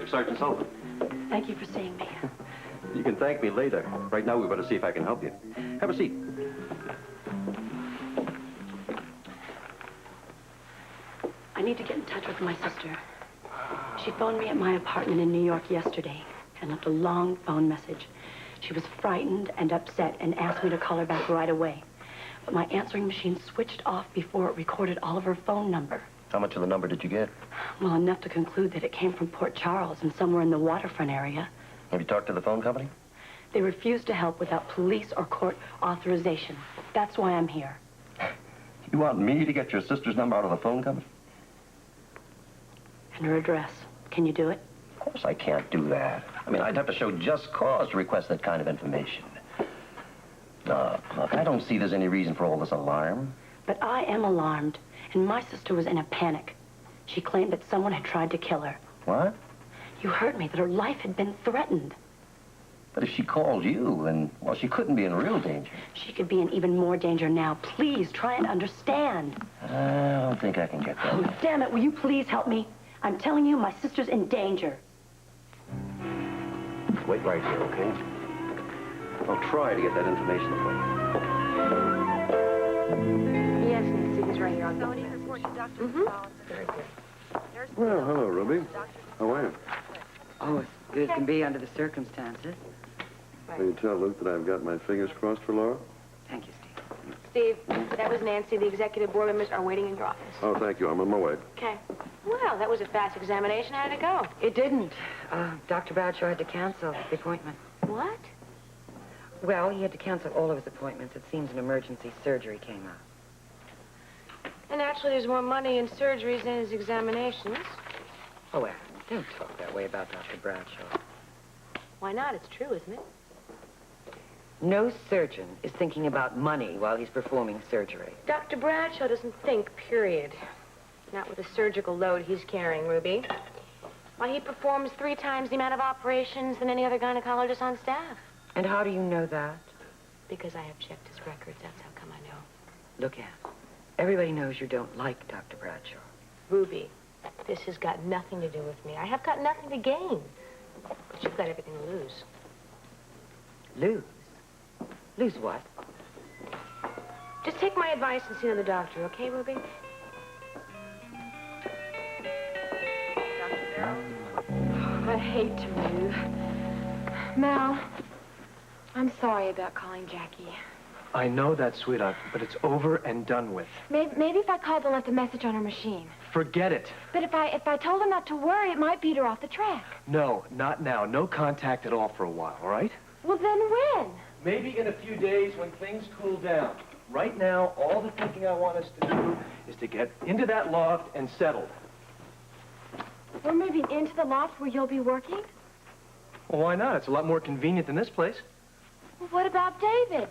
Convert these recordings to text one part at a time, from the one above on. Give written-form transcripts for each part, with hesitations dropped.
Sergeant Sullivan. Thank you for seeing me. You can thank me later. Right now, we better see if I can help you. Have a seat. I need to get in touch with my sister. She phoned me at my apartment in New York yesterday and left a long phone message. She was frightened and upset and asked me to call her back right away. But my answering machine switched off before it recorded all of her phone number. How much of the number did you get? Well, enough to conclude that it came from Port Charles and somewhere in the waterfront area. Have you talked to the phone company? They refused to help without police or court authorization. That's why I'm here. You want me to get your sister's number out of the phone company? And her address. Can you do it? Of course I can't do that. I mean, I'd have to show just cause to request that kind of information. Look, I don't see there's any reason for all this alarm. But I am alarmed, and my sister was in a panic. She claimed that someone had tried to kill her. What? You heard me, that her life had been threatened. But if she called you, then, well, she couldn't be in real danger. She could be in even more danger now. Please, try and understand. I don't think I can get that. Oh, damn it, will you please help me? I'm telling you, my sister's in danger. Wait right here, okay? I'll try to get that information for you. Yes, Nancy, he's right here. Mm-hmm. Very good. Well, hello, Ruby. How are you? Oh, as good as can be under the circumstances. Will you tell Luke that I've got my fingers crossed for Laura? Thank you, Steve. Steve, that was Nancy. The executive board members are waiting in your office. Oh, thank you. I'm on my way. Okay. Well, that was a fast examination. How did it go? It didn't. Dr. Bradshaw had to cancel the appointment. What? Well, he had to cancel all of his appointments. It seems an emergency surgery came up. And actually, there's more money in surgeries than his examinations. Oh, Adam, don't talk that way about Dr. Bradshaw. Why not? It's true, isn't it? No surgeon is thinking about money while he's performing surgery. Dr. Bradshaw doesn't think, period. Not with the surgical load he's carrying, Ruby. Why, he performs 3 times the amount of operations than any other gynecologist on staff. And how do you know that? Because I have checked his records. That's how come I know. Look, Anne, everybody knows you don't like Dr. Bradshaw. Ruby, this has got nothing to do with me. I have got nothing to gain. But you've got everything to lose. Lose? Lose what? Just take my advice and see another doctor, okay, Ruby? I hate to move. Mel, I'm sorry about calling Jackie. I know that, sweetheart, but it's over and done with. Maybe if I called and left a message on her machine. Forget it. But if I told her not to worry, it might beat her off the track. No, not now. No contact at all for a while, all right? Well, then when? Maybe in a few days when things cool down. Right now, all the thinking I want us to do is to get into that loft and settled. We're moving into the loft where you'll be working? Well, why not? It's a lot more convenient than this place. Well, what about David?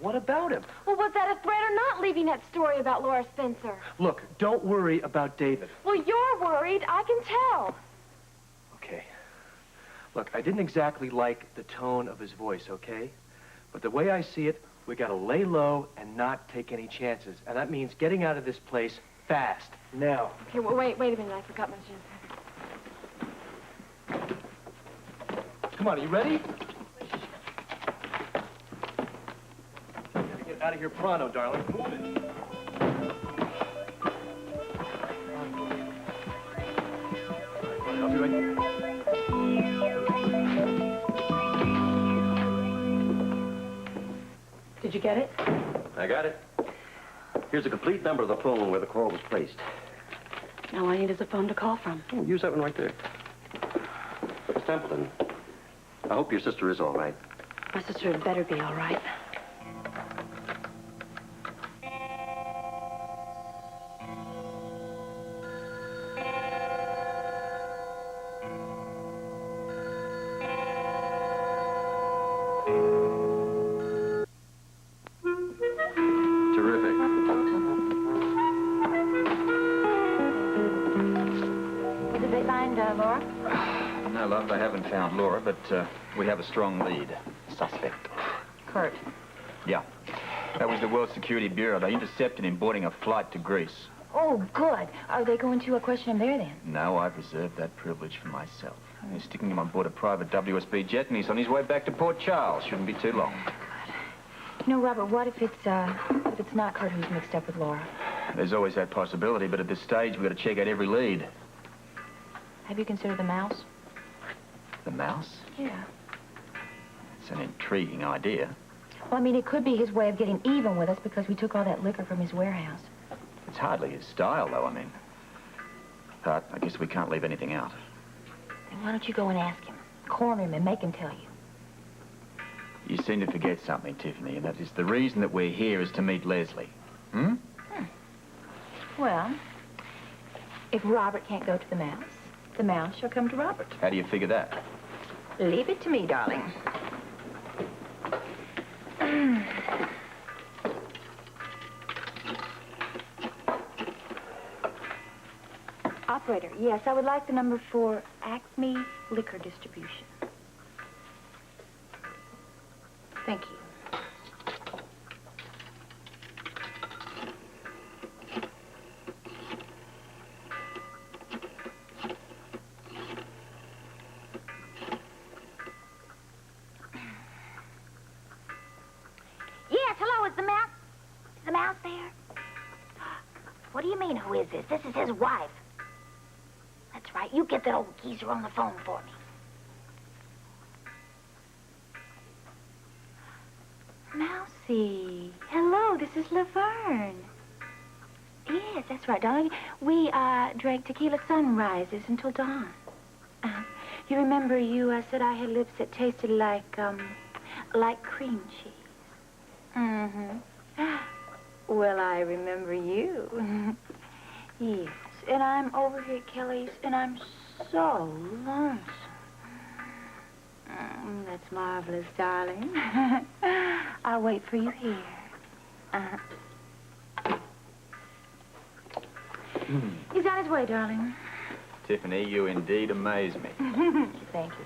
What about him? Well, was that a threat or not, leaving that story about Laura Spencer? Look, don't worry about David. Well, you're worried. I can tell. Okay. Look, I didn't exactly like the tone of his voice, okay? But the way I see it, we gotta lay low and not take any chances. And that means getting out of this place fast. Now. Okay, well, wait a minute. I forgot my gin. Come on, are you ready? Gotta get out of here pronto, darling. Move it. I'll be right there. Did you get it? I got it. Here's a complete number of the phone where the call was placed. Now all I need is a phone to call from. Oh, use that one right there. Miss Templeton, I hope your sister is all right. My sister had better be all right. Laura? No, love, I haven't found Laura, but we have a strong lead. Suspect. Kurt. Yeah. That was the World Security Bureau. They intercepted him boarding a flight to Greece. Oh, good. Are they going to question him there, then? No, I've reserved that privilege for myself. He's sticking him on board a private WSB jet, and he's on his way back to Port Charles. Shouldn't be too long. You know, Robert, what if it's not Kurt who's mixed up with Laura? There's always that possibility, but at this stage, we've got to check out every lead. Have you considered the mouse? The mouse? Yeah. It's an intriguing idea. Well, I mean, it could be his way of getting even with us because we took all that liquor from his warehouse. It's hardly his style, though, I mean. But I guess we can't leave anything out. Then why don't you go and ask him? Corner him and make him tell you. You seem to forget something, Tiffany, and that is the reason that we're here is to meet Lesley. Hmm? Well, if Robert can't go to the mouse shall come to Robert. How do you figure that? Leave it to me, darling. Operator, yes, I would like the number for Acme Liquor Distribution. Thank you. Yes, hello, is the mouse there? What do you mean, who is this? This is his wife. That's right, you get that old geezer on the phone for me. Mousy. Hello, this is Laverne. Yes, that's right, darling. We drank tequila sunrises until dawn. You remember you said I had lips that tasted like cream cheese. Mm-hmm. Well, I remember you. Yes, and I'm over here at Kelly's, and I'm so lonesome. That's marvelous, darling. I'll wait for you here. He's on his way, darling. Tiffany, you indeed amaze me. Thank you.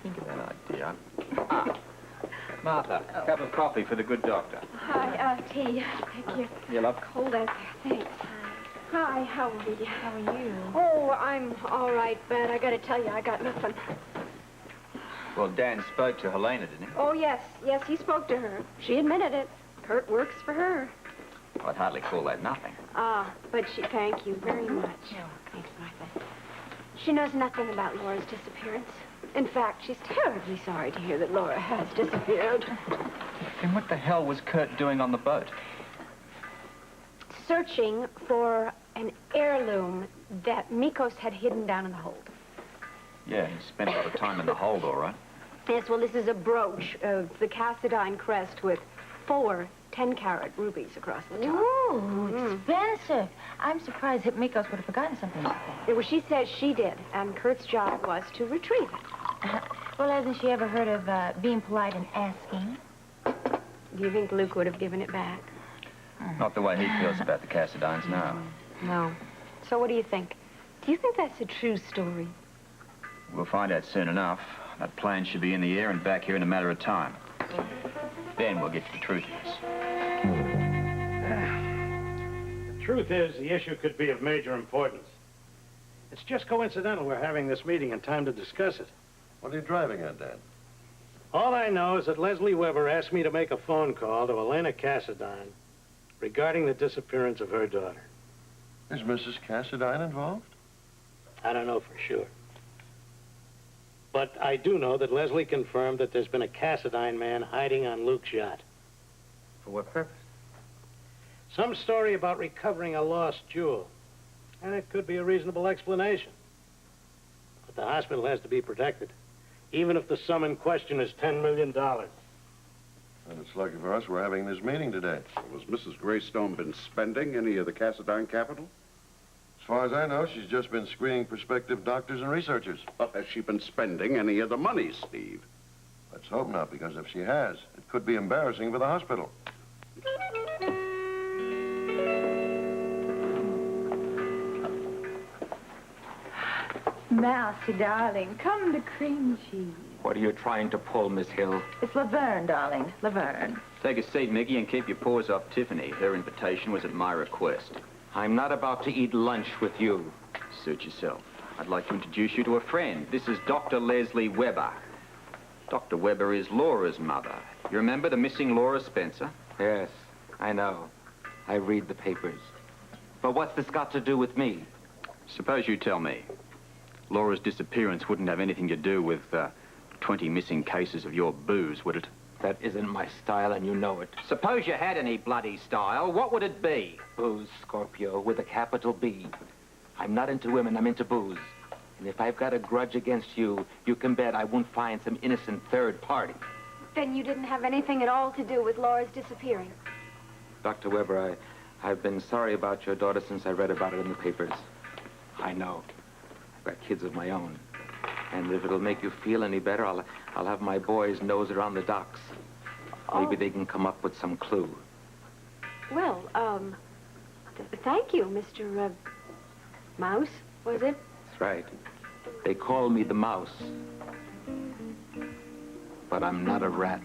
Think of that idea. Martha, a cup of coffee for the good doctor. Hi, tea. Thank you. You love? Cold out there. Thanks. Hi, how are you? How are you? Oh, I'm all right, but I gotta tell you, I got nothing. Well, Dan spoke to Helena, didn't he? Oh, yes, he spoke to her. She admitted it. Kurt works for her. I'd hardly call that nothing. But thank you very much. Oh, Thanks, Martha. She knows nothing about Laura's disappearance. In fact, she's terribly sorry to hear that Laura has disappeared. Then what the hell was Kurt doing on the boat? Searching for an heirloom that Mikos had hidden down in the hold. Yeah, he spent a lot of time in the hold, all right. Yes, well, this is a brooch of the Cassadine crest with 4 10-carat rubies across the top. Ooh, expensive. I'm surprised that Mikos would have forgotten something like that. Well, she says she did, and Kurt's job was to retrieve it. Well, hasn't she ever heard of being polite and asking? Do you think Luke would have given it back? Not the way he feels about the Cassadines, no. No. So what do you think? Do you think that's a true story? We'll find out soon enough. That plane should be in the air and back here in a matter of time. Then we'll get to the truth of this. The truth is, the issue could be of major importance. It's just coincidental we're having this meeting in time to discuss it. What are you driving at, Dad? All I know is that Lesley Weber asked me to make a phone call to Helena Cassadine regarding the disappearance of her daughter. Is Mrs. Cassadine involved? I don't know for sure. But I do know that Lesley confirmed that there's been a Cassadine man hiding on Luke's yacht. For what purpose? Some story about recovering a lost jewel. And it could be a reasonable explanation. But the hospital has to be protected, even if the sum in question is $10 million. And it's lucky for us we're having this meeting today. Well, has Mrs. Greystone been spending any of the Cassadine capital? As far as I know, she's just been screening prospective doctors and researchers. But has she been spending any of the money, Steve? Let's hope not, because if she has, it could be embarrassing for the hospital. Mousy, darling, come to cream cheese. What are you trying to pull, Miss Hill? It's Laverne, darling, Laverne. Take a seat, Mickey, and keep your paws off Tiffany. Her invitation was at my request. I'm not about to eat lunch with you. Suit yourself. I'd like to introduce you to a friend. This is Dr. Lesley Weber. Dr. Weber is Laura's mother. You remember the missing Laura Spencer? Yes, I know. I read the papers. But what's this got to do with me? Suppose you tell me. Laura's disappearance wouldn't have anything to do with 20 missing cases of your booze, would it? That isn't my style, and you know it. Suppose you had any bloody style, what would it be? Booze, Scorpio, with a capital B. I'm not into women, I'm into booze. And if I've got a grudge against you, you can bet I won't find some innocent third party. Then you didn't have anything at all to do with Laura's disappearing. Dr. Weber, I've been sorry about your daughter since I read about it in the papers. I know. I've got kids of my own. And if it'll make you feel any better, I'll have my boys nose around the docks. Maybe they can come up with some clue. Well, thank you, Mr. Mouse, was it? That's right. They call me the Mouse. But I'm not a rat.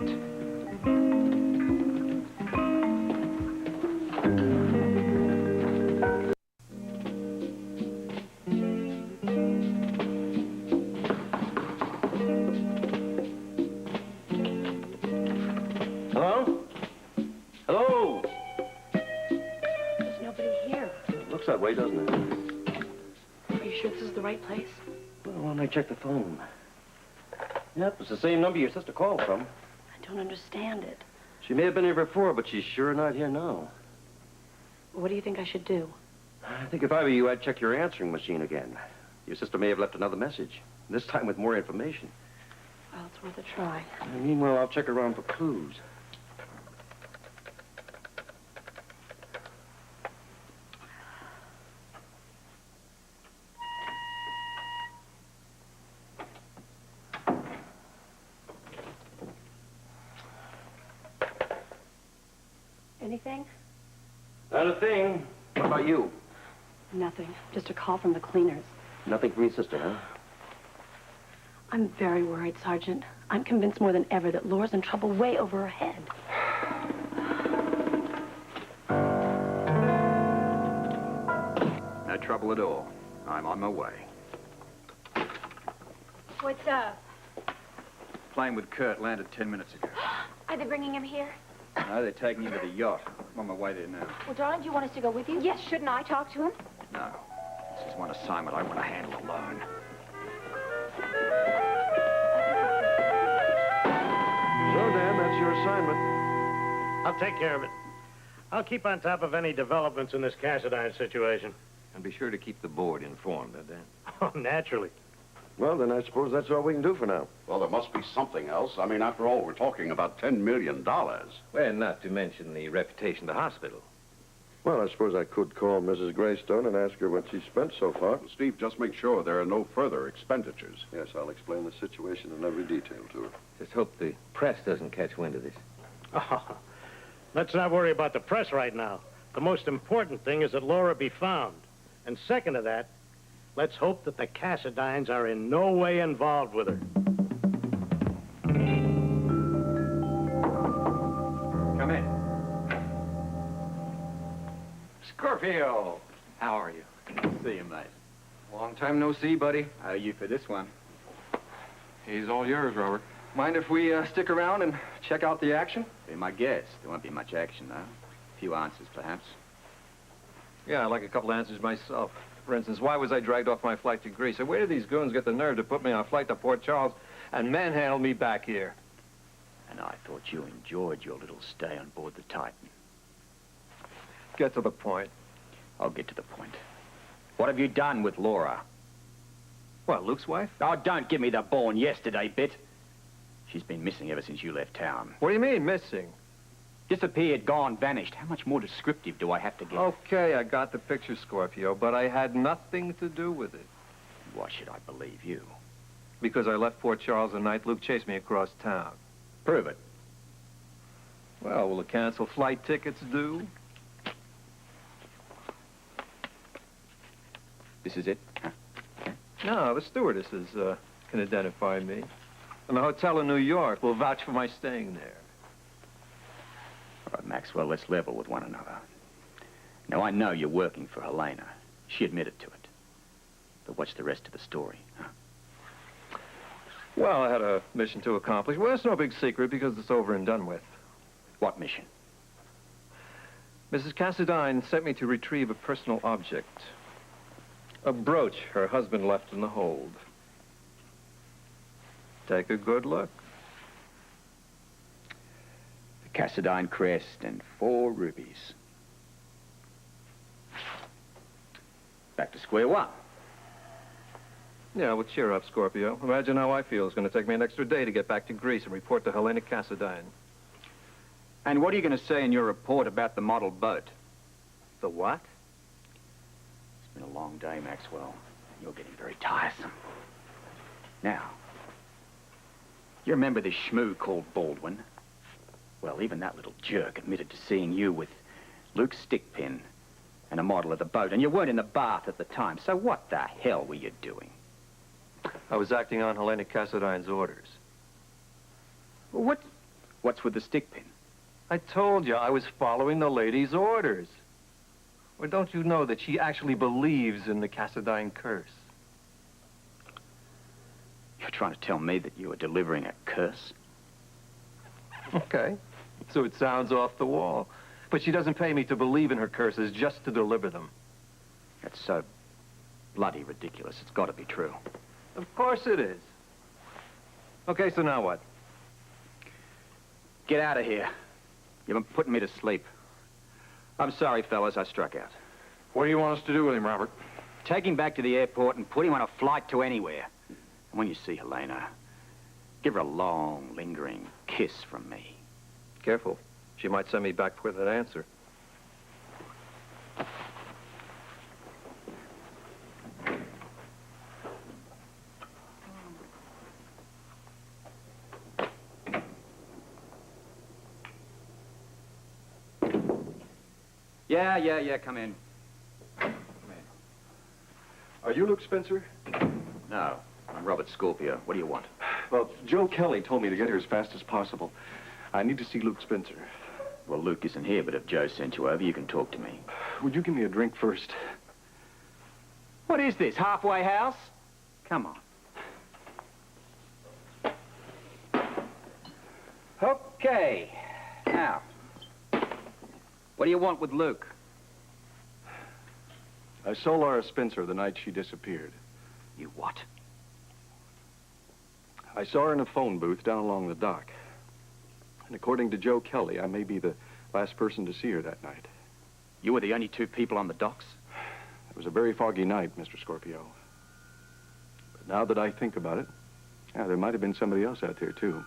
Hello? Hello? There's nobody here. Looks that way, doesn't it? Are you sure this is the right place? Well, why don't I check the phone? Yep, it's the same number your sister called from. I don't understand it. She may have been here before, but she's sure not here now. What do you think I should do? I think if I were you, I'd check your answering machine again. Your sister may have left another message, this time with more information. Well, it's worth a try. And meanwhile, I'll check around for clues. Anything? Not a thing. What about you? Nothing. Just a call from the cleaners. Nothing from your sister, huh? I'm very worried, Sergeant. I'm convinced more than ever that Laura's in trouble way over her head. No trouble at all. I'm on my way. What's up? Plane with Kurt landed 10 minutes ago. Are they bringing him here? No, they're taking him to the yacht. I'm on my way there now. Well, darling, do you want us to go with you? Yes, shouldn't I talk to him? No. This is one assignment I want to handle alone. So, Dan, that's your assignment. I'll take care of it. I'll keep on top of any developments in this Cassadine situation. And be sure to keep the board informed of that. Oh, naturally. Well, then I suppose that's all we can do for now. Well, there must be something else. I mean, after all, we're talking about $10 million. Well, not to mention the reputation of the hospital. Well, I suppose I could call Mrs. Greystone and ask her what she spent so far. Steve, just make sure there are no further expenditures. Yes, I'll explain the situation in every detail to her. Just hope the press doesn't catch wind of this. Oh, let's not worry about the press right now. The most important thing is that Laura be found. And second to that, let's hope that the Cassadines are in no way involved with her. Come in. Scorpio! How are you? See you, mate. Long time no see, buddy. How are you for this one? He's all yours, Robert. Mind if we stick around and check out the action? Be my guest. There won't be much action, though. A few answers, perhaps. Yeah, I'd like a couple answers myself. For instance, why was I dragged off my flight to Greece? And where did these goons get the nerve to put me on a flight to Port Charles and manhandle me back here? And I thought you enjoyed your little stay on board the Titan. Get to the point. I'll get to the point. What have you done with Laura? What, Luke's wife? Oh, don't give me the born yesterday bit. She's been missing ever since you left town. What do you mean, missing? Disappeared, gone, vanished. How much more descriptive do I have to get? Okay, I got the picture, Scorpio, but I had nothing to do with it. Why should I believe you? Because I left Port Charles the night Luke chased me across town. Prove it. Well, will the canceled flight tickets do? This is it? Huh? No, the stewardesses can identify me. And the hotel in New York will vouch for my staying there. All right, Maxwell, let's level with one another. Now, I know you're working for Helena. She admitted to it. But what's the rest of the story, huh? Well, I had a mission to accomplish. Well, it's no big secret because it's over and done with. What mission? Mrs. Cassadine sent me to retrieve a personal object. A brooch her husband left in the hold. Take a good look. The Cassadine crest and 4 rubies. Back to square one. Yeah, well, cheer up, Scorpio. Imagine how I feel. It's going to take me an extra day to get back to Greece and report to Helena Cassadine. And what are you going to say in your report about the model boat? The what? It's been a long day, Maxwell. You're getting very tiresome. Now, you remember this schmoo called Baldwin? Well, even that little jerk admitted to seeing you with Luke's stickpin and a model of the boat, and you weren't in the bath at the time, so what the hell were you doing? I was acting on Helena Cassadine's orders. What's with the stickpin? I told you I was following the lady's orders. Or don't you know that she actually believes in the Cassadine curse? You're trying to tell me that you were delivering a curse? Okay. So it sounds off the wall. But she doesn't pay me to believe in her curses, just to deliver them. That's so bloody ridiculous. It's got to be true. Of course it is. Okay, so now what? Get out of here. You've been putting me to sleep. I'm sorry, fellas, I struck out. What do you want us to do with him, Robert? Take him back to the airport and put him on a flight to anywhere. And when you see Helena, give her a long, lingering kiss from me. Careful. She might send me back with an answer. Yeah, come in. Are you Luke Spencer? No, I'm Robert Scorpio. What do you want? Well, Joe Kelly told me to get here as fast as possible. I need to see Luke Spencer. Well, Luke isn't here, but if Joe sent you over, you can talk to me. Would you give me a drink first? What is this, halfway house? Come on. Okay. Now, what do you want with Luke? I saw Laura Spencer the night she disappeared. You what? I saw her in a phone booth down along the dock. And according to Joe Kelly, I may be the last person to see her that night. You were the only 2 people on the docks? It was a very foggy night, Mr. Scorpio. But now that I think about it, yeah, there might have been somebody else out there, too.